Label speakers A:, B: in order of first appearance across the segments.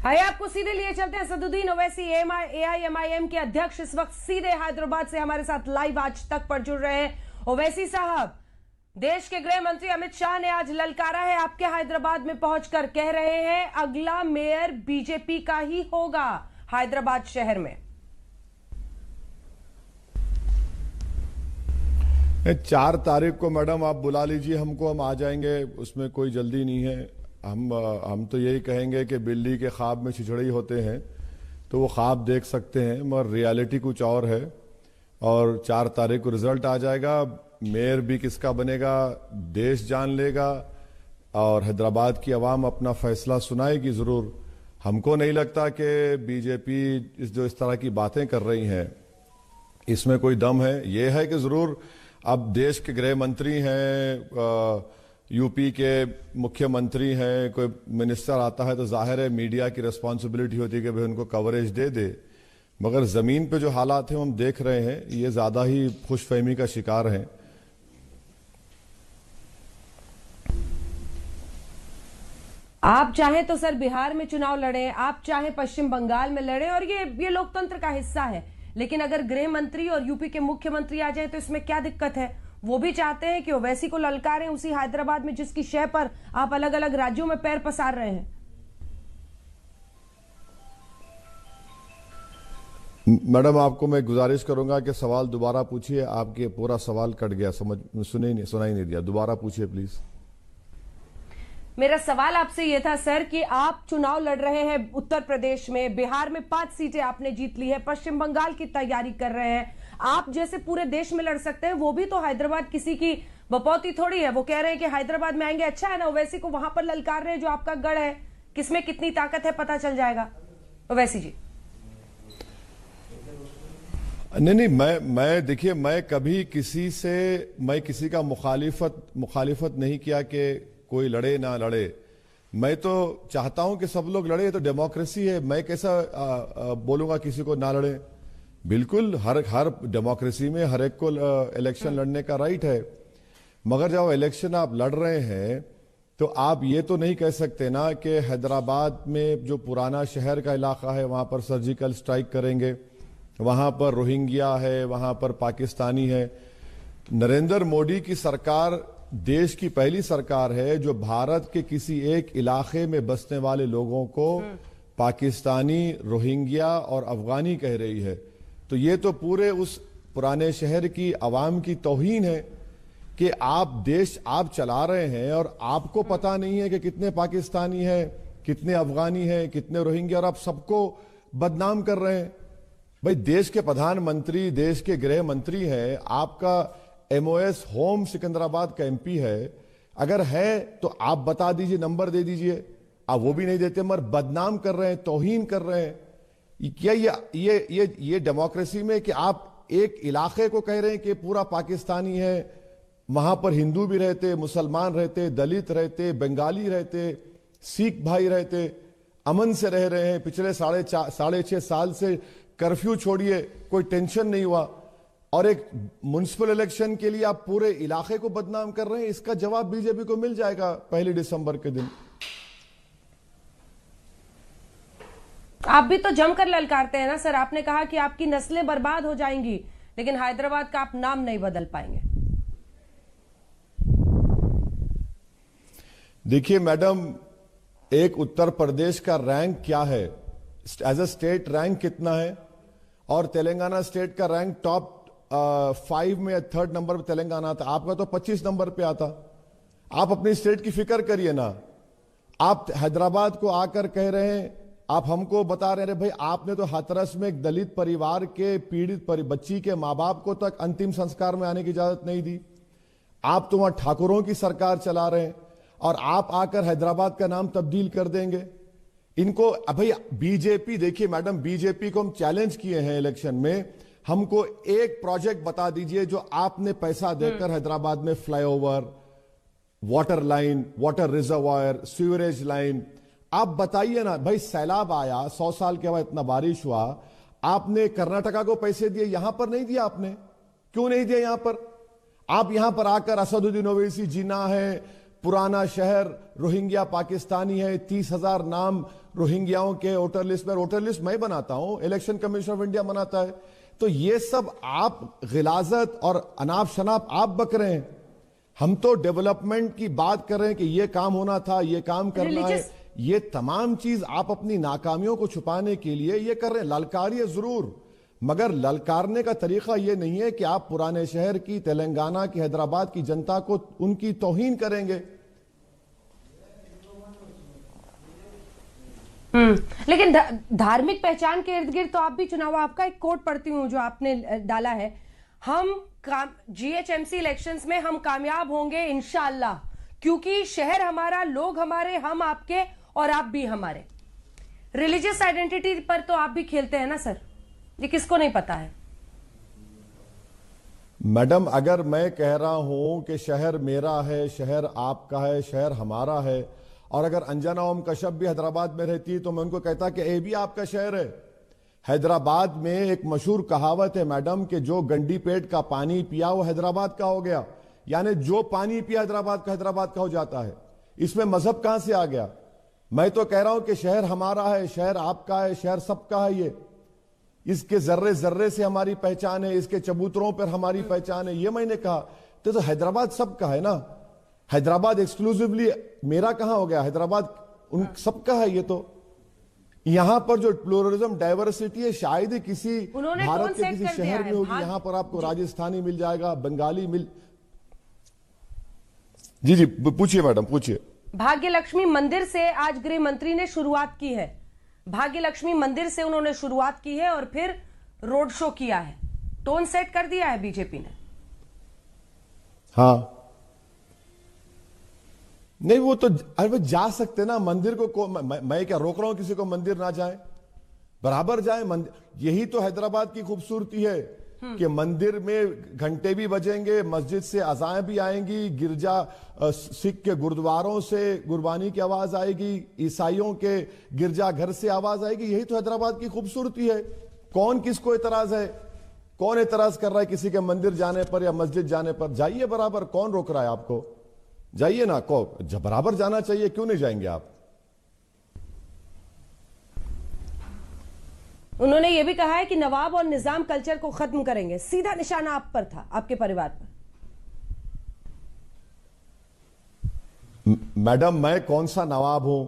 A: आइए आपको सीधे लिए चलते हैं। असदुद्दीन ओवैसी एआईएमआईएम के अध्यक्ष इस वक्त सीधे हैदराबाद से हमारे साथ लाइव आज तक पर जुड़ रहे हैं। ओवैसी साहब, देश के गृह मंत्री अमित शाह ने आज ललकारा है आपके हैदराबाद में पहुंचकर, कह रहे हैं अगला मेयर बीजेपी का ही होगा हैदराबाद शहर में।
B: 4 तारीख को मैडम आप बुला लीजिए हमको, हम आ जाएंगे, उसमें कोई जल्दी नहीं है। हम तो यही कहेंगे कि बिल्ली के ख्वाब में छिछड़ी होते हैं, तो वो ख्वाब देख सकते हैं मगर रियलिटी कुछ और है। और 4 तारीख को रिजल्ट आ जाएगा, मेयर भी किसका बनेगा देश जान लेगा और हैदराबाद की आवाम अपना फैसला सुनाएगी जरूर। हमको नहीं लगता कि बीजेपी इस तरह की बातें कर रही हैं इसमें कोई दम है। ये है कि जरूर अब देश के गृह मंत्री हैं, यूपी के मुख्यमंत्री हैं, कोई मिनिस्टर आता है तो जाहिर है मीडिया की रिस्पॉन्सिबिलिटी होती है कि भाई उनको कवरेज दे, मगर जमीन पे जो हालात हैं हम देख रहे हैं, ये ज्यादा ही खुशफहमी का शिकार हैं।
A: आप चाहें तो सर बिहार में चुनाव लड़े, आप चाहें पश्चिम बंगाल में लड़े, और ये लोकतंत्र का हिस्सा है। लेकिन अगर गृह मंत्री और यूपी के मुख्यमंत्री आ जाए तो इसमें क्या दिक्कत है? वो भी चाहते हैं कि ओवैसी को ललकारें उसी हैदराबाद में जिसकी शह पर आप अलग अलग राज्यों में पैर पसार रहे हैं।
B: मैडम आपको मैं गुजारिश करूंगा कि सवाल दोबारा पूछिए, आपके पूरा सवाल कट गया, सुनाई नहीं दिया, दोबारा पूछिए प्लीज।
A: मेरा सवाल आपसे यह था सर कि आप चुनाव लड़ रहे हैं उत्तर प्रदेश में, बिहार में 5 सीटें आपने जीत ली है, पश्चिम बंगाल की तैयारी कर रहे हैं। आप जैसे पूरे देश में लड़ सकते हैं, वो भी तो हैदराबाद किसी की बपौती थोड़ी है। वो कह रहे हैं कि हैदराबाद में आएंगे, अच्छा है ना, ओवैसी को वहां पर ललकार रहे हैं जो आपका गढ़ है। किसमें कितनी ताकत है पता चल जाएगा। ओवैसी जी
B: नहीं, मैं देखिए, मैं कभी किसी का मुखालिफत नहीं किया कि कोई लड़े ना लड़े। मैं तो चाहता हूं कि सब लोग लड़े, तो डेमोक्रेसी है। मैं कैसा बोलूंगा किसी को ना लड़े? बिल्कुल, हर डेमोक्रेसी में हर एक को इलेक्शन लड़ने का राइट है, मगर जब इलेक्शन आप लड़ रहे हैं तो आप ये तो नहीं कह सकते ना कि हैदराबाद में जो पुराना शहर का इलाका है वहां पर सर्जिकल स्ट्राइक करेंगे, वहां पर रोहिंग्या है, वहां पर पाकिस्तानी है। नरेंद्र मोदी की सरकार देश की पहली सरकार है जो भारत के किसी एक इलाके में बसने वाले लोगों को पाकिस्तानी, रोहिंग्या और अफगानी कह रही है। तो ये तो पूरे उस पुराने शहर की आवाम की तौहीन है कि देश आप चला रहे हैं और आपको पता नहीं है कि कितने पाकिस्तानी हैं, कितने अफगानी हैं, कितने रोहिंग्या, और आप सबको बदनाम कर रहे हैं। भाई, देश के प्रधानमंत्री, देश के गृह मंत्री हैं, आपका एमओएस होम सिकंदराबाद का एमपी है। अगर है तो आप बता दीजिए, नंबर दे दीजिए। आप वो भी नहीं देते, मगर बदनाम कर रहे हैं, तौहीन कर रहे हैं। क्या ये डेमोक्रेसी में कि आप एक इलाके को कह रहे हैं कि पूरा पाकिस्तानी है, वहां पर हिंदू भी रहते, मुसलमान रहते, दलित रहते, बंगाली रहते, सिख भाई रहते, अमन से रह रहे हैं। पिछले 6.5 साल से कर्फ्यू छोड़िए, कोई टेंशन नहीं हुआ, और एक म्युनिसिपल इलेक्शन के लिए आप पूरे इलाके को बदनाम कर रहे हैं। इसका जवाब बीजेपी को मिल जाएगा 1 दिसंबर के दिन।
A: आप भी तो जमकर ललकारते हैं ना सर। आपने कहा कि आपकी नस्लें बर्बाद हो जाएंगी, लेकिन हैदराबाद का आप नाम नहीं बदल पाएंगे।
B: देखिए मैडम, एक उत्तर प्रदेश का रैंक क्या है, एज अ स्टेट रैंक कितना है, और तेलंगाना स्टेट का रैंक टॉप 5 में 3rd नंबर पे तेलंगाना था, आपका तो 25 नंबर पे आता। आप अपनी स्टेट की फिक्र करिए ना। आप हैदराबाद को आकर कह रहे हैं, आप हमको बता रहे हैं भाई आपने तो हाथरस में एक दलित परिवार के पीड़ित बच्ची के माँ बाप को तक अंतिम संस्कार में आने की इजाजत नहीं दी। आप तो वहां ठाकुरों की सरकार चला रहे हैं और आप आकर हैदराबाद का नाम तब्दील कर देंगे। इनको भाई बीजेपी, देखिए मैडम, बीजेपी को हम चैलेंज किए हैं इलेक्शन में, हमको एक प्रोजेक्ट बता दीजिए जो आपने पैसा देकर हैदराबाद में flyover, water line, water reservoir, sewerage line, आप बताइए ना भाई। सैलाब आया, 100 साल के बाद इतना बारिश हुआ, आपने कर्नाटका को पैसे दिए, यहां पर नहीं दिया आपने। क्यों नहीं दिया यहां पर? आप यहां पर आकर असदुद्दीन ओवैसी जीना है, पुराना शहर, रोहिंग्या पाकिस्तानी है, 30,000 नाम रोहिंग्याओं के वोटर लिस्ट मैं बनाता हूं, इलेक्शन कमीशन ऑफ इंडिया बनाता है। तो ये सब आप गिलाजत और अनाप शनाप आप बक रहे हैं। हम तो डेवलपमेंट की बात कर रहे हैं कि ये काम होना था, ये काम करना है। ये तमाम चीज आप अपनी नाकामियों को छुपाने के लिए ये कर रहे हैं। ललकारिए जरूर, मगर ललकारने का तरीका ये नहीं है कि आप पुराने शहर की, तेलंगाना की, हैदराबाद की जनता को उनकी तौहीन करेंगे।
A: लेकिन धार्मिक पहचान के इर्द गिर्द तो आप भी चुनाव, आपका एक कोट पढ़ती हूं जो आपने डाला है, हम जीएचएमसी इलेक्शंस में हम कामयाब होंगे इंशाअल्लाह, क्योंकि शहर हमारा, लोग हमारे, हम आपके और आप भी हमारे। रिलीजियस आइडेंटिटी पर तो आप भी खेलते हैं ना सर, ये किसको नहीं पता है।
B: मैडम, अगर मैं कह रहा हूं कि शहर मेरा है, शहर आपका है, शहर हमारा है, और अगर अंजना ओम कश्यप भी हैदराबाद में रहती तो मैं उनको कहता कि ये भी आपका शहर है। हैदराबाद में एक मशहूर कहावत है मैडम कि जो गंडी पेट का पानी पिया वो हैदराबाद का हो गया, यानी जो पानी पिया हैदराबाद का हो जाता है। इसमें मजहब कहां से आ गया? मैं तो कह रहा हूं कि शहर हमारा है, शहर आपका है, शहर सबका है। ये इसके जर्रे जर्रे से हमारी पहचान है, इसके चबूतरों पर हमारी पहचान है। ये मैंने कहा तो हैदराबाद सबका है ना। हैदराबाद एक्सक्लूसिवली मेरा कहां हो गया? हैदराबाद उन सबका है। ये तो यहां पर जो प्लूरलिज्म, डाइवर्सिटी है, शायद ही किसी भारत के किसी शहर में होगी। यहां पर आपको राजस्थानी मिल जाएगा, बंगाली मिल। जी जी पूछिए मैडम, पूछिए।
A: भाग्य लक्ष्मी मंदिर से आज गृह मंत्री ने शुरुआत की है। भाग्य लक्ष्मी मंदिर से उन्होंने शुरुआत की है और फिर रोड शो किया है। टोन सेट कर दिया है बीजेपी ने।
B: हाँ, नहीं वो तो अरे जा सकते ना मंदिर को मैं क्या रोक रहा हूं किसी को मंदिर ना जाए? बराबर जाए मंदिर। यही तो हैदराबाद की खूबसूरती है कि मंदिर में घंटे भी बजेंगे, मस्जिद से अज़ाएं भी आएंगी, गिरजा सिख के गुरुद्वारों से गुरबानी की आवाज आएगी, ईसाइयों के गिरजा घर से आवाज आएगी। यही तो हैदराबाद की खूबसूरती है। कौन किसको एतराज है? कौन एतराज कर रहा है किसी के मंदिर जाने पर या मस्जिद जाने पर? जाइए बराबर, कौन रोक रहा है आपको? जाइए ना, को बराबर जाना चाहिए, क्यों नहीं जाएंगे आप?
A: उन्होंने यह भी कहा है कि नवाब और निजाम कल्चर को खत्म करेंगे। सीधा निशाना आप पर था, आपके परिवार पर।
B: मैडम, मैं कौन सा नवाब हूं?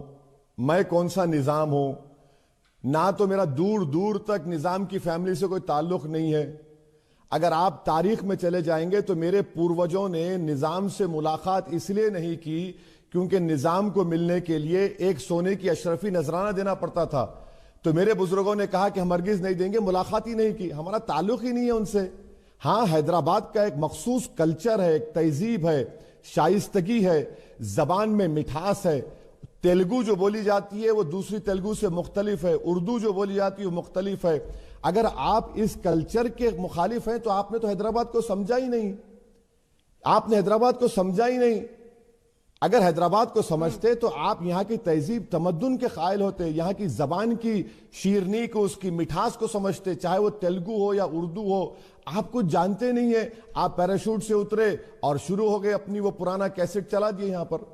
B: मैं कौन सा निजाम हूं? ना तो मेरा दूर दूर तक निजाम की फैमिली से कोई ताल्लुक नहीं है। अगर आप तारीख में चले जाएंगे तो मेरे पूर्वजों ने निजाम से मुलाकात इसलिए नहीं की क्योंकि निजाम को मिलने के लिए एक सोने की अशरफी नजराना देना पड़ता था। तो मेरे बुजुर्गों ने कहा कि हम हरगिज नहीं देंगे, मुलाकात ही नहीं की। हमारा ताल्लुक ही नहीं है उनसे। हाँ, हैदराबाद का एक मखसूस कल्चर है, एक तहजीब है, शाइस्तगी है, जबान में मिठास है। तेलुगु जो बोली जाती है वो दूसरी तेलुगु से मुख्तलिफ है, उर्दू जो बोली जाती है वो मुख्तलिफ है। अगर आप इस कल्चर के मुखालिफ हैं तो आपने तो हैदराबाद को समझा ही नहीं। आपने हैदराबाद को समझा ही नहीं। अगर हैदराबाद को समझते तो आप यहां की तहजीब तमद्दुन के कायल होते, यहां की जबान की शीरनी को, उसकी मिठास को समझते, चाहे वो तेलुगु हो या उर्दू हो। आप कुछ जानते नहीं है। आप पैराशूट से उतरे और शुरू हो गए अपनी वो पुराना कैसेट चला दिए यहां पर।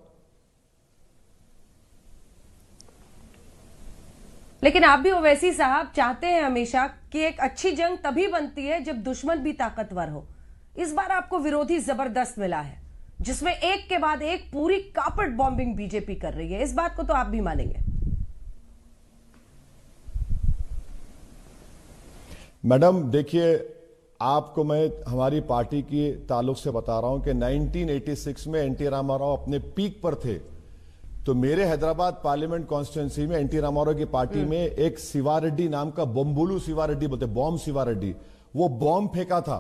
A: लेकिन आप भी ओवैसी साहब चाहते हैं हमेशा कि एक अच्छी जंग तभी बनती है जब दुश्मन भी ताकतवर हो। इस बार आपको विरोधी जबरदस्त मिला है जिसमें एक के बाद एक पूरी कारपेट बॉम्बिंग बीजेपी कर रही है। इस बात को तो आप भी मानेंगे।
B: मैडम देखिए, आपको मैं हमारी पार्टी के ताल्लुक से बता रहा हूं कि 1986 में एनटी रामाराव अपने पीक पर थे। तो मेरे हैदराबाद पार्लियामेंट कॉन्स्टिट्यूंसी में एनटी रामाराव की पार्टी में एक शिवारेड्डी नाम का, बॉम्बुलू शिवारेड्डी बोलते, बॉम्ब शिवारेड्डी, वो बॉम्ब फेंका था।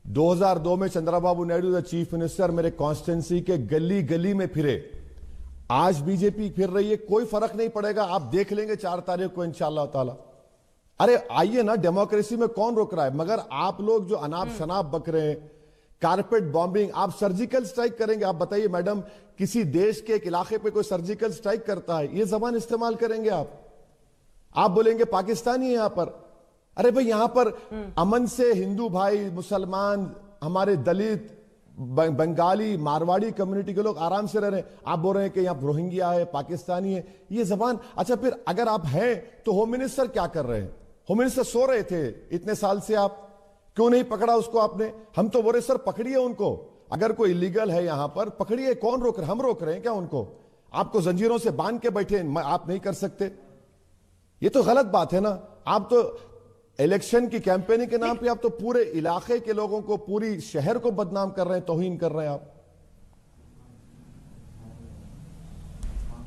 B: 2002 में Chandrababu Naidu the chief minister मेरे कॉन्स्टिट्यूंसी के गली गली में फिरे। आज बीजेपी फिर रही है, कोई फर्क नहीं पड़ेगा। आप देख लेंगे 4 तारीख को इंशाअल्लाह ताला। अरे आइए ना, डेमोक्रेसी में कौन रोक रहा है? मगर आप लोग जो अनाप शनाप बक रहे हैं, कारपेट बॉम्बिंग, आप सर्जिकल स्ट्राइक करेंगे। आप बताइए मैडम, किसी देश के एक इलाके पे कोई सर्जिकल स्ट्राइक करता है, ये जबान इस्तेमाल करेंगे आप बोलेंगे पाकिस्तानी है यहां पर। अरे भाई, यहां पर अमन से हिंदू भाई, मुसलमान, हमारे दलित बंगाली मारवाड़ी कम्युनिटी के लोग आराम से रह रहे हैं। आप बोल रहे हैं कि यहाँ रोहिंग्या है, पाकिस्तानी है, ये जबान। अच्छा, फिर अगर आप हैं तो होम मिनिस्टर क्या कर रहे हैं? होम मिनिस्टर सो रहे थे इतने साल से, आप क्यों नहीं पकड़ा उसको आपने? हम तो बोल रहे सर पकड़िए उनको, अगर कोई इलीगल है यहां पर पकड़िए। कौन रोक रहे? हम रोक रहे हैं क्या उनको? आपको जंजीरों से बांध के बैठे, आप नहीं कर सकते? ये तो गलत बात है ना। आप तो इलेक्शन की कैंपेनिंग के नाम पे आप तो पूरे इलाके के लोगों को, पूरी शहर को बदनाम कर रहे हैं, तौहीन कर रहे हैं आप।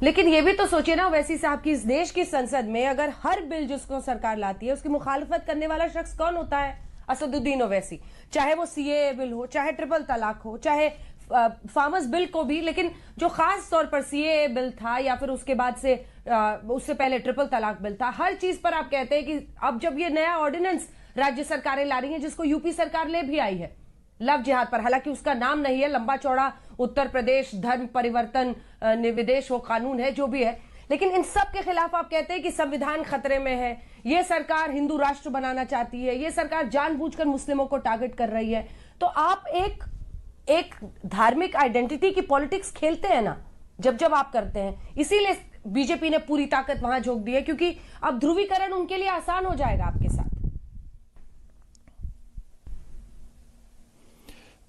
A: लेकिन ये भी तो सोचिए ना वैसी साहब की, इस देश की संसद में अगर हर बिल जिसको सरकार लाती है उसकी मुखालफत करने वाला शख्स कौन होता है? असदुद्दीन ओवैसी। चाहे वो सीएए बिल हो, चाहे ट्रिपल तलाक हो, चाहे फार्मर्स बिल को भी, लेकिन जो खास तौर पर सीएए बिल था या फिर उसके बाद से उससे पहले ट्रिपल तलाक बिल था, हर चीज पर आप कहते हैं कि अब जब ये नया ऑर्डिनेंस राज्य सरकारें ला रही हैं, जिसको यूपी सरकार ले भी आई है, लव जिहाद पर, हालांकि उसका नाम नहीं है, लंबा चौड़ा उत्तर प्रदेश धर्म परिवर्तन निविदेश वो कानून है, जो भी है, लेकिन इन सब के खिलाफ आप कहते हैं कि संविधान खतरे में है, ये सरकार हिंदू राष्ट्र बनाना चाहती है, ये सरकार जानबूझकर मुस्लिमों को टारगेट कर रही है। तो आप एक धार्मिक आइडेंटिटी की पॉलिटिक्स खेलते हैं ना जब आप करते हैं। इसीलिए बीजेपी ने पूरी ताकत वहां झोंक दी है, क्योंकि अब ध्रुवीकरण उनके लिए आसान हो जाएगा आपके साथ।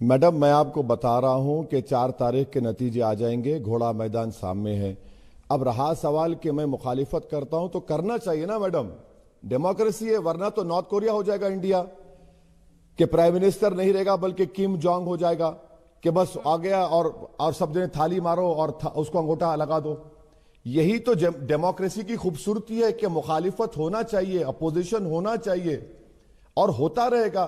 B: मैडम, मैं आपको बता रहा हूं कि 4 तारीख के नतीजे आ जाएंगे, घोड़ा मैदान सामने है। अब रहा सवाल कि मैं मुखालिफत करता हूं तो करना चाहिए ना मैडम, डेमोक्रेसी है, वरना तो नॉर्थ कोरिया हो जाएगा इंडिया, कि प्राइम मिनिस्टर नहीं रहेगा बल्कि किम जोंग हो जाएगा, कि बस आ गया और सब जने थाली मारो और उसको अंगूठा लगा दो। यही तो डेमोक्रेसी की खूबसूरती है कि मुखालिफत होना चाहिए, अपोजिशन होना चाहिए, और होता रहेगा।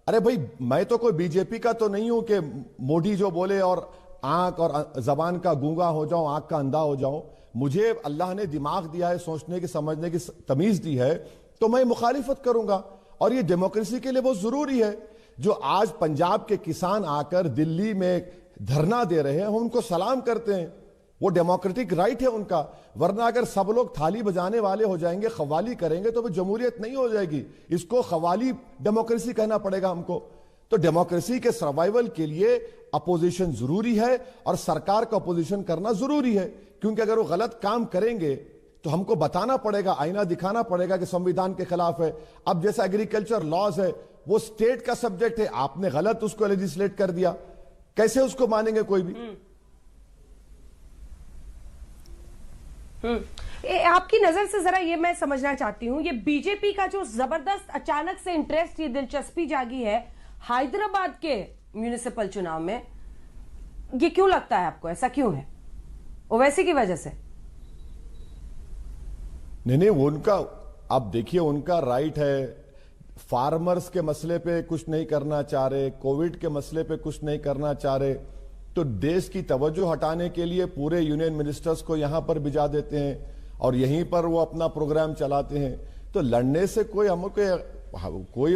B: अरे भाई, मैं तो कोई बीजेपी का तो नहीं हूं कि मोदी जो बोले और आंख और जबान का गूंगा हो जाऊं, आंख का अंधा हो जाऊं। मुझे अल्लाह ने दिमाग दिया है, सोचने की समझने की तमीज दी है, तो मैं मुखालिफत करूंगा, और ये डेमोक्रेसी के लिए बहुत जरूरी है। जो आज पंजाब के किसान आकर दिल्ली में धरना दे रहे हैं, हम उनको सलाम करते हैं, वो डेमोक्रेटिक राइट है उनका। वरना अगर सब लोग थाली बजाने वाले हो जाएंगे, खवाली करेंगे, तो वो जमहूरियत नहीं हो जाएगी। इसको खवाली डेमोक्रेसी कहना पड़ेगा हमको। तो डेमोक्रेसी के सर्वाइवल के लिए अपोजिशन जरूरी है, और सरकार का अपोजिशन करना जरूरी है, क्योंकि अगर वो गलत काम करेंगे तो हमको बताना पड़ेगा, आईना दिखाना पड़ेगा कि संविधान के खिलाफ है। अब जैसा एग्रीकल्चर लॉज है, वो स्टेट का सब्जेक्ट है, आपने गलत उसको लेजिस्लेट कर दिया, कैसे उसको मानेंगे कोई भी?
A: आपकी नजर से जरा ये मैं समझना चाहती हूं, ये बीजेपी का जो जबरदस्त अचानक से इंटरेस्ट, ये दिलचस्पी जागी है हैदराबाद के म्युनिसिपल चुनाव में, ये क्यों लगता है आपको? ऐसा क्यों है? ओवैसी की वजह से?
B: नहीं, उनका, आप देखिए, उनका राइट है। फार्मर्स के मसले पे कुछ नहीं करना चाह रहे, कोविड के मसले पे कुछ नहीं करना चाह रहे, तो देश की तवज्जो हटाने के लिए पूरे यूनियन मिनिस्टर्स को यहां पर भिजा देते हैं और यहीं पर वो अपना प्रोग्राम चलाते हैं। तो लड़ने से कोई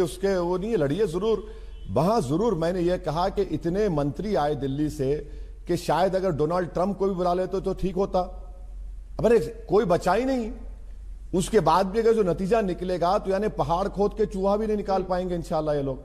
B: उसके वो नहीं है, लड़िए जरूर। वहां जरूर मैंने ये कहा कि इतने मंत्री आए दिल्ली से कि शायद अगर डोनाल्ड ट्रंप को भी बुला लेते तो ठीक होता। अरे कोई बचा ही नहीं। उसके बाद भी अगर जो नतीजा निकलेगा तो यानी पहाड़ खोद के चूहा भी नहीं निकाल पाएंगे इंशाल्लाह ये लोग।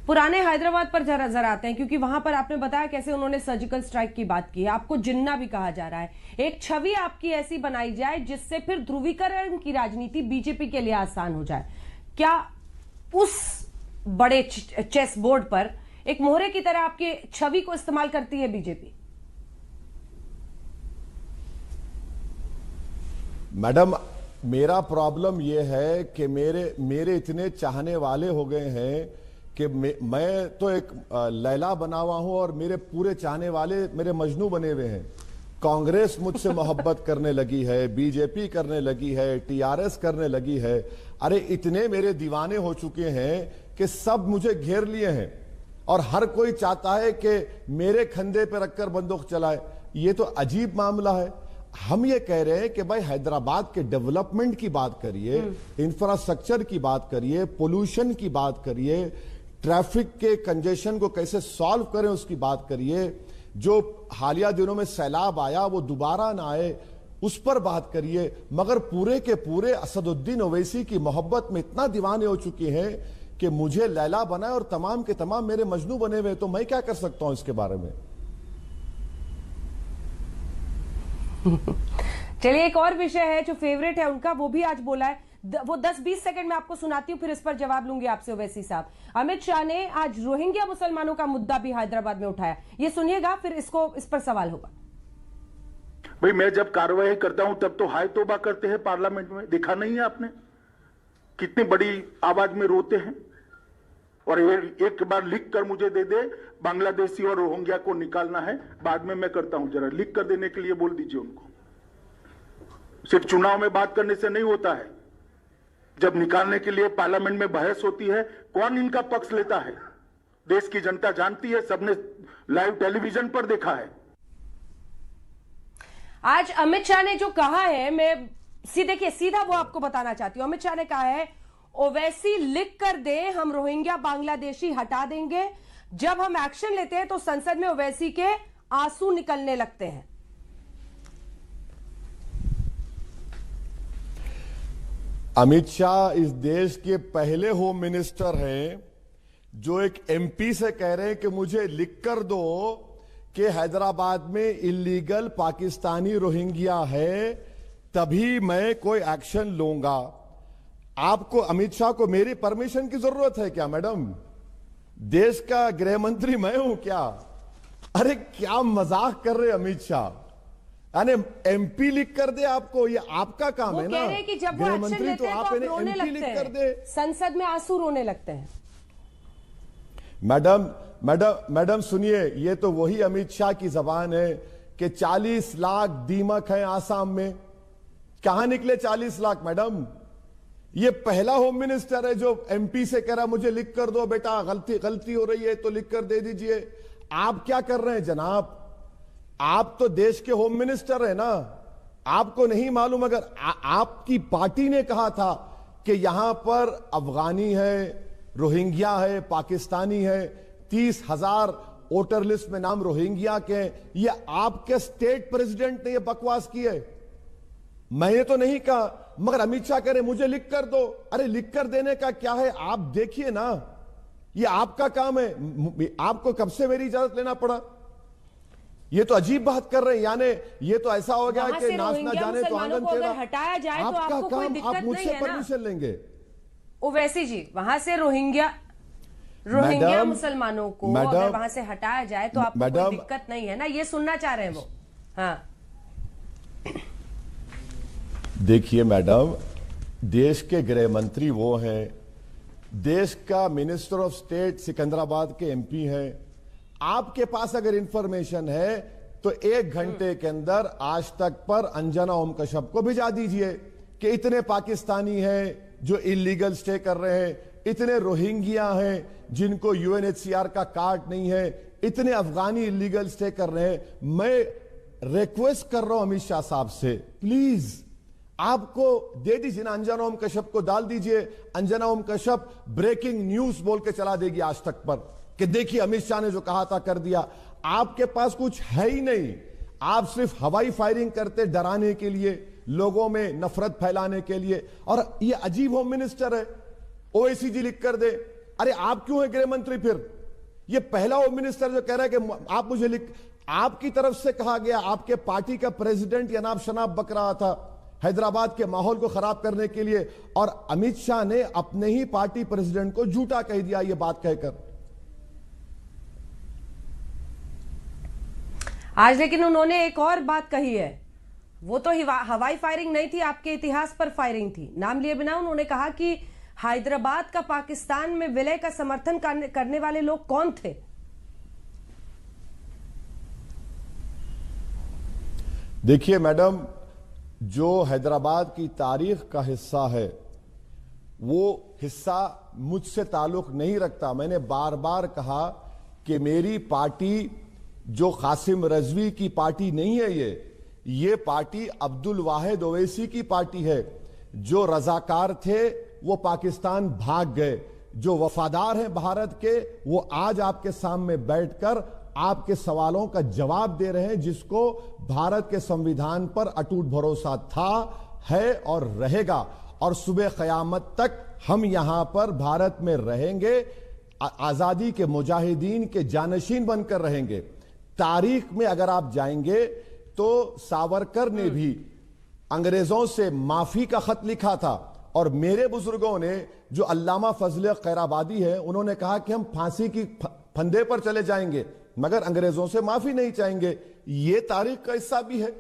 A: पुराने हैदराबाद पर जरा आते हैं, क्योंकि वहां पर आपने बताया कैसे उन्होंने सर्जिकल स्ट्राइक की बात की है, आपको जिन्ना भी कहा जा रहा है। एक छवि आपकी ऐसी बनाई जाए जिससे फिर ध्रुवीकरण की राजनीति बीजेपी के लिए आसान हो जाए। क्या उस बड़े चेस बोर्ड पर एक मोहरे की तरह आपकी छवि को इस्तेमाल करती है बीजेपी?
B: मैडम, मेरा प्रॉब्लम यह है कि मेरे इतने चाहने वाले हो गए हैं कि मैं तो एक लैला बना हुआ हूं और मेरे पूरे चाहने वाले मेरे मजनू बने हुए हैं। कांग्रेस मुझसे मोहब्बत करने लगी है, बीजेपी करने लगी है, टीआरएस करने लगी है। अरे इतने मेरे दीवाने हो चुके हैं कि सब मुझे घेर लिए हैं और हर कोई चाहता है कि मेरे कंधे पे रखकर बंदूक चलाए। ये तो अजीब मामला है। हम ये कह रहे हैं कि भाई हैदराबाद के डेवलपमेंट की बात करिए, इंफ्रास्ट्रक्चर की बात करिए, पोल्यूशन की बात करिए, ट्रैफिक के कंजेशन को कैसे सॉल्व करें उसकी बात करिए। जो हालिया दिनों में सैलाब आया वो दोबारा ना आए, उस पर बात करिए, मगर पूरे के पूरे असदुद्दीन ओवैसी की मोहब्बत में इतना दीवाने हो चुके हैं कि मुझे लैला बनाए और तमाम के तमाम मेरे मजनू बने हुए, तो मैं क्या कर सकता हूं इसके बारे में।
A: चलिए, एक और विषय है जो फेवरेट है उनका, वो भी आज बोला है। वो 10-20 सेकंड में आपको सुनाती हूँ, फिर इस पर जवाब लूंगी आपसे ओवैसी साहब। अमित शाह ने आज रोहिंग्या मुसलमानों का मुद्दा भी हैदराबाद में उठाया, ये सुनिएगा, फिर इस पर सवाल होगा।
C: भाई मैं जब कार्रवाई करता हूं तब तो हाय तौबा करते हैं पार्लियामेंट में, देखा नहीं है आपने कितनी बड़ी आवाज में रोते हैं। और एक बार लिख कर मुझे दे दे, बांग्लादेशी और रोहिंग्या को निकालना है, बाद में मैं करता हूं, जरा लिख कर देने के लिए बोल दीजिए उनको। सिर्फ चुनाव में बात करने से नहीं होता है, जब निकालने के लिए पार्लियामेंट में बहस होती है, कौन इनका पक्ष लेता है देश की जनता जानती है, सबने लाइव टेलीविजन पर देखा है।
A: आज अमित शाह ने जो कहा है, मैं सीधा वो आपको बताना चाहती हूं। अमित शाह ने कहा है ओवैसी लिख कर दे, हम रोहिंग्या बांग्लादेशी हटा देंगे। जब हम एक्शन लेते हैं तो संसद में ओवैसी के आंसू निकलने लगते हैं।
B: अमित शाह इस देश के पहले होम मिनिस्टर हैं जो एक एमपी से कह रहे हैं कि मुझे लिख कर दो कि हैदराबाद में इलीगल पाकिस्तानी रोहिंग्या है, तभी मैं कोई एक्शन लूंगा। आपको, अमित शाह को मेरी परमिशन की जरूरत है क्या मैडम? देश का गृह मंत्री मैं हूं क्या? अरे क्या मजाक कर रहे अमित शाह, यानी एमपी लिख कर दे आपको, ये आपका काम है ना।
A: कह रहे हैं कि जब वो एक्शन लेते हैं तो आप रोने लगते हैं, संसद में आंसू रोने लगते हैं।
B: मैडम सुनिए, ये तो वही अमित शाह की जबान है कि 40 लाख दीमक हैं आसाम में। कहां निकले 40 लाख मैडम? ये पहला होम मिनिस्टर है जो एमपी से कह रहा मुझे लिख कर दो बेटा, गलती हो रही है तो लिख कर दे दीजिए। आप क्या कर रहे हैं जनाब? आप तो देश के होम मिनिस्टर है ना, आपको नहीं मालूम? अगर आपकी पार्टी ने कहा था कि यहां पर अफगानी है, रोहिंग्या है, पाकिस्तानी है, 30,000 वोटर लिस्ट में नाम रोहिंग्या के, ये आपके स्टेट प्रेसिडेंट ने ये बकवास की है, मैंने तो नहीं कहा। मगर अमित शाह कह रहे मुझे लिख कर दो। अरे लिख कर देने का क्या है, आप देखिए ना, ये आपका काम है, आपको कब से मेरी इजाजत लेना पड़ा? ये तो अजीब बात कर रहे हैं, यानी ये तो ऐसा हो गया कि नाच ना जाने तो आंगन टेढ़ा।
A: हटाया जाए तो आपको कोई दिक्कत
B: आप मुझसे परमिशन लेंगे?
A: ओवैसी जी, वहां से रोहिंग्या मुसलमानों को अगर वहां से हटाया जाए तो आपको कोई दिक्कत नहीं है ना, ये सुनना चाह रहे हैं वो। हाँ
B: देखिए मैडम, देश के गृह मंत्री वो हैं, देश का मिनिस्टर ऑफ स्टेट सिकंदराबाद के एमपी हैं। आपके पास अगर इंफॉर्मेशन है तो 1 घंटे के अंदर आज तक पर अंजना ओम कश्यप को भिजा दीजिए कि इतने पाकिस्तानी हैं जो इलीगल स्टे कर रहे हैं, इतने रोहिंग्या हैं जिनको यूएनएचसीआर का कार्ड नहीं है, इतने अफगानी इलीगल स्टे कर रहे हैं। मैं रिक्वेस्ट कर रहा हूं अमित शाह साहब से, प्लीज आपको दे दीजिए ना, अंजना ओम कश्यप को डाल दीजिए। अंजना ओम कश्यप ब्रेकिंग न्यूज बोल के चला देगी आज तक पर कि देखिए अमित शाह ने जो कहा था कर दिया। आपके पास कुछ है ही नहीं, आप सिर्फ हवाई फायरिंग करते डराने के लिए, लोगों में नफरत फैलाने के लिए। और ये अजीब होम मिनिस्टर है, ओवैसी जी लिख कर दे। अरे आप क्यों है गृह मंत्री फिर? ये पहला होम मिनिस्टर जो कह रहा है कि आप मुझे लिख, आपकी तरफ से कहा गया, आपके पार्टी का प्रेसिडेंट यनाब शनाब बक रहा था हैदराबाद के माहौल को खराब करने के लिए, और अमित शाह ने अपने ही पार्टी प्रेसिडेंट को झूठा कह दिया ये बात कहकर।
A: आज लेकिन उन्होंने एक और बात कही है, वो तो हवाई फायरिंग नहीं थी, आपके इतिहास पर फायरिंग थी। नाम लिए बिना उन्होंने कहा कि हैदराबाद का पाकिस्तान में विलय का समर्थन करने वाले लोग कौन थे।
B: देखिए मैडम, जो हैदराबाद की तारीख का हिस्सा है वो हिस्सा मुझसे ताल्लुक नहीं रखता। मैंने बार बार कहा कि मेरी पार्टी जो कासिम रजवी की पार्टी नहीं है, ये पार्टी अब्दुल वाहिद ओवैसी की पार्टी है। जो रजाकार थे वो पाकिस्तान भाग गए, जो वफादार हैं भारत के वो आज आपके सामने बैठकर आपके सवालों का जवाब दे रहे हैं, जिसको भारत के संविधान पर अटूट भरोसा था, है और रहेगा। और सुबह क़यामत तक हम यहां पर भारत में रहेंगे, आजादी के मुजाहिदीन के जानशीन बनकर रहेंगे। तारीख में अगर आप जाएंगे तो सावरकर ने भी अंग्रेजों से माफी का खत लिखा था, और मेरे बुजुर्गों ने, जो अल्लामा फजल खैराबादी है, उन्होंने कहा कि हम फांसी की फंदे पर चले जाएंगे मगर अंग्रेजों से माफी नहीं चाहेंगे। ये तारीख का हिस्सा भी है।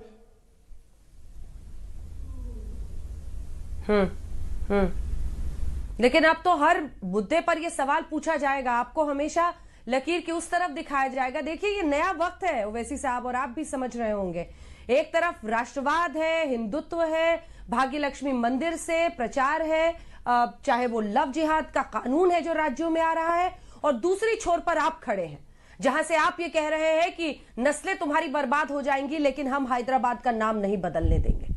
A: लेकिन अब तो हर मुद्दे पर यह सवाल पूछा जाएगा, आपको हमेशा लकीर की उस तरफ दिखाया जाएगा। देखिए, ये नया वक्त है ओवैसी साहब, और आप भी समझ रहे होंगे। एक तरफ राष्ट्रवाद है, हिंदुत्व है, भाग्यलक्ष्मी मंदिर से प्रचार है, चाहे वो लव जिहाद का कानून है जो राज्यों में आ रहा है, और दूसरी छोर पर आप खड़े हैं जहां से आप ये कह रहे हैं कि नस्लें तुम्हारी बर्बाद हो जाएंगी लेकिन हम हैदराबाद का नाम नहीं बदलने देंगे।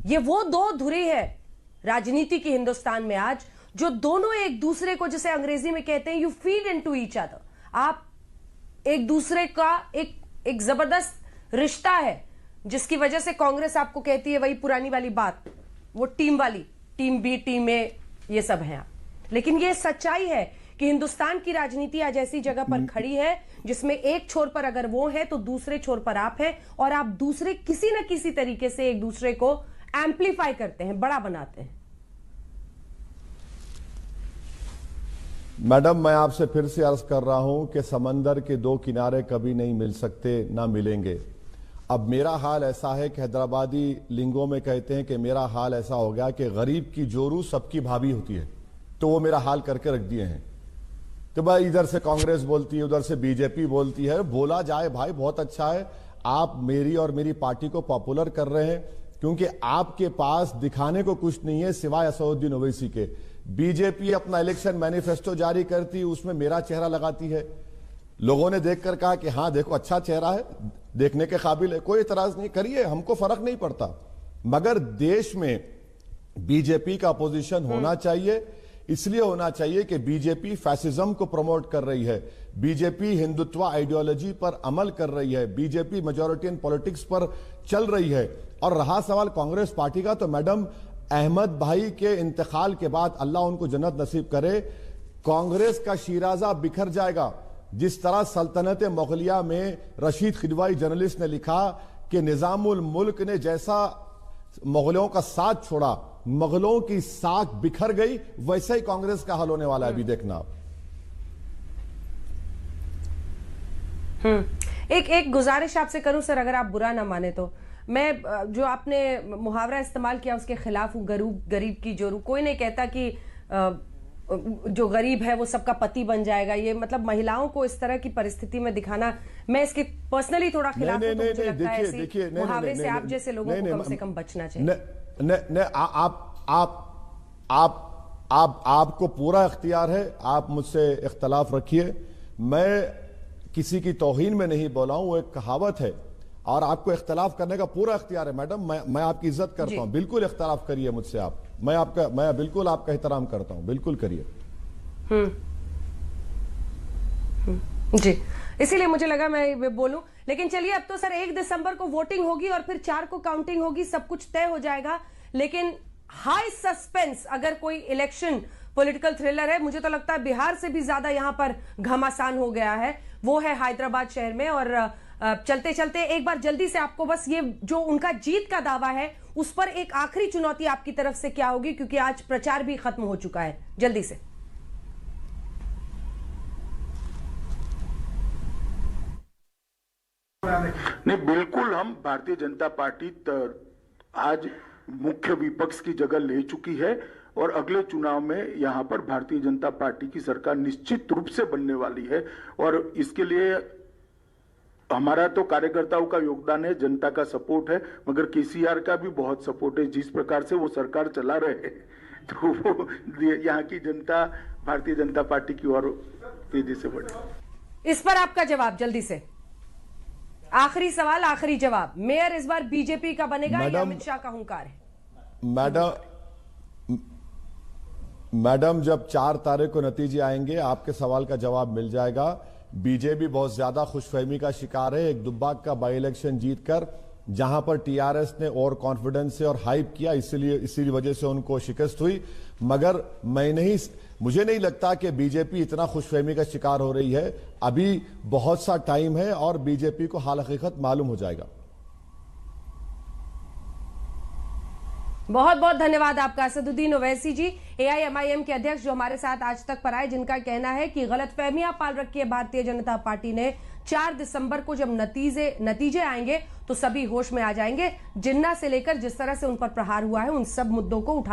A: ये वो दो धुरी है राजनीति की हिंदुस्तान में आज, जो दोनों एक दूसरे को, जिसे अंग्रेजी में कहते हैं, you feed into each other. आप एक दूसरे का एक जबरदस्त रिश्ता है, जिसकी वजह से कांग्रेस आपको कहती है वही पुरानी वाली बात, वो टीम वाली, टीम बी, टीम ए, ये सब है आप। लेकिन ये सच्चाई है कि हिंदुस्तान की राजनीति आज ऐसी जगह पर खड़ी है जिसमें एक छोर पर अगर वो है तो दूसरे छोर पर आप हैं, और आप दूसरे किसी न किसी तरीके से एक दूसरे को एम्पलीफाई करते हैं, बड़ा बनाते हैं।
B: मैडम, मैं आपसे फिर से अर्ज कर रहा हूं कि समंदर के दो किनारे कभी नहीं मिल सकते, ना मिलेंगे। अब मेरा हाल ऐसा है कि हैदराबादी लिंगों में कहते हैं कि मेरा हाल ऐसा हो गया कि गरीब की जोरू सबकी भाभी होती है, तो वो मेरा हाल करके रख दिए हैं। तो भाई इधर से कांग्रेस बोलती है, उधर से बीजेपी बोलती है, बोला जाए भाई, बहुत अच्छा है। आप मेरी और मेरी पार्टी को पॉपुलर कर रहे हैं, क्योंकि आपके पास दिखाने को कुछ नहीं है सिवाय असदुद्दीन ओवैसी के। बीजेपी अपना इलेक्शन मैनिफेस्टो जारी करती है, उसमें मेरा चेहरा लगाती है। लोगों ने देखकर कहा कि हाँ देखो, अच्छा चेहरा है, देखने के काबिल है, कोई इतराज नहीं, करिए, हमको फर्क नहीं पड़ता। मगर देश में बीजेपी का अपोजिशन होना चाहिए। इसलिए होना चाहिए कि बीजेपी फैसिज्म को प्रमोट कर रही है, बीजेपी हिंदुत्व आइडियोलॉजी पर अमल कर रही है, बीजेपी मेजॉरिटियन पॉलिटिक्स पर चल रही है। और रहा सवाल कांग्रेस पार्टी का, तो मैडम, अहमद भाई के इंतकाल के बाद अल्लाह उनको जन्नत नसीब करे, कांग्रेस का शिराजा बिखर जाएगा। जिस तरह सल्तनत मुगलिया में रशीद खिदवाई जर्नलिस्ट ने लिखा कि निजामुल मुल्क ने जैसा मुगलों का साथ छोड़ा, मुगलों की साख बिखर गई, वैसे ही कांग्रेस का हाल होने वाला है। अभी देखना आप।
A: एक गुजारिश आपसे करूं सर, अगर आप बुरा ना माने तो। मैं जो आपने मुहावरा इस्तेमाल किया उसके खिलाफ हूं, गरीब की जोरू। कोई नहीं कहता कि जो गरीब है वो सबका पति बन जाएगा। ये मतलब महिलाओं को इस तरह की परिस्थिति में दिखाना, मैं इसके पर्सनली थोड़ा खिलाफ हूं। तो मुझे लगता है ऐसे मुहावरे से आप जैसे लोगों को कम से कम बचना चाहिए।
B: आपको पूरा इख्तियार है, आप मुझसे इख्तलाफ रखिए। मैं किसी की तौहीन में नहीं बोला हूं, वो एक कहावत है, और आपको इख्तलाफ करने का पूरा इख्तियार है। मैडम, मैं आपकी इज्जत करता हूं, बिल्कुल इख्तलाफ करिए मुझसे आप। मैं बिल्कुल आपका एहतराम करता हूं, बिल्कुल करिए।
A: जी, इसीलिए मुझे लगा मैं बोलूं। लेकिन चलिए, अब तो सर 1 दिसंबर को वोटिंग होगी और फिर 4 को काउंटिंग होगी, सब कुछ तय हो जाएगा। लेकिन हाई सस्पेंस अगर कोई इलेक्शन पॉलिटिकल थ्रिलर है, मुझे तो लगता है बिहार से भी ज्यादा यहां पर घमासान हो गया है, वो है हैदराबाद शहर में। और चलते चलते एक बार जल्दी से आपको बस ये जो उनका जीत का दावा है उस पर एक आखिरी चुनौती आपकी तरफ से क्या होगी, क्योंकि आज प्रचार भी खत्म हो चुका है, जल्दी से।
C: नहीं, बिल्कुल, हम भारतीय जनता पार्टी आज मुख्य विपक्ष की जगह ले चुकी है, और अगले चुनाव में यहां पर भारतीय जनता पार्टी की सरकार निश्चित रूप से बनने वाली है। और इसके लिए हमारा तो कार्यकर्ताओं का योगदान है, जनता का सपोर्ट है, मगर केसीआर का भी बहुत सपोर्ट है। जिस प्रकार से वो सरकार चला रहे हैं, तो वो यहाँ की जनता भारतीय जनता पार्टी की ओर तेजी से बढ़े।
A: इस पर आपका जवाब जल्दी से, आखिरी सवाल, आखिरी जवाब। मेयर इस बार बीजेपी का बनेगा या अमित शाह का हुंकार है?
B: मैडम, जब 4 तारीख को नतीजे आएंगे आपके सवाल का जवाब मिल जाएगा। बीजेपी बहुत ज्यादा खुशफहमी का शिकार है। एक दुब्बाक का बाई इलेक्शन जीतकर जहां पर टीआरएस ने और कॉन्फिडेंस से और हाइप किया, इसीलिए वजह से उनको शिकस्त हुई। मगर मुझे नहीं लगता कि बीजेपी इतना खुशफहमी का शिकार हो रही है। अभी बहुत सा टाइम है और बीजेपी को हाल हकीकत मालूम हो जाएगा।
A: बहुत बहुत धन्यवाद आपका असदुद्दीन ओवैसी जी, एआईएमआईएम के अध्यक्ष, जो हमारे साथ आज तक पर आए, जिनका कहना है कि गलतफहमियां पाल रखी है भारतीय जनता पार्टी ने। 4 दिसंबर को जब नतीजे आएंगे तो सभी होश में आ जाएंगे। जिन्ना से लेकर जिस तरह से उन पर प्रहार हुआ है, उन सब मुद्दों को उठाते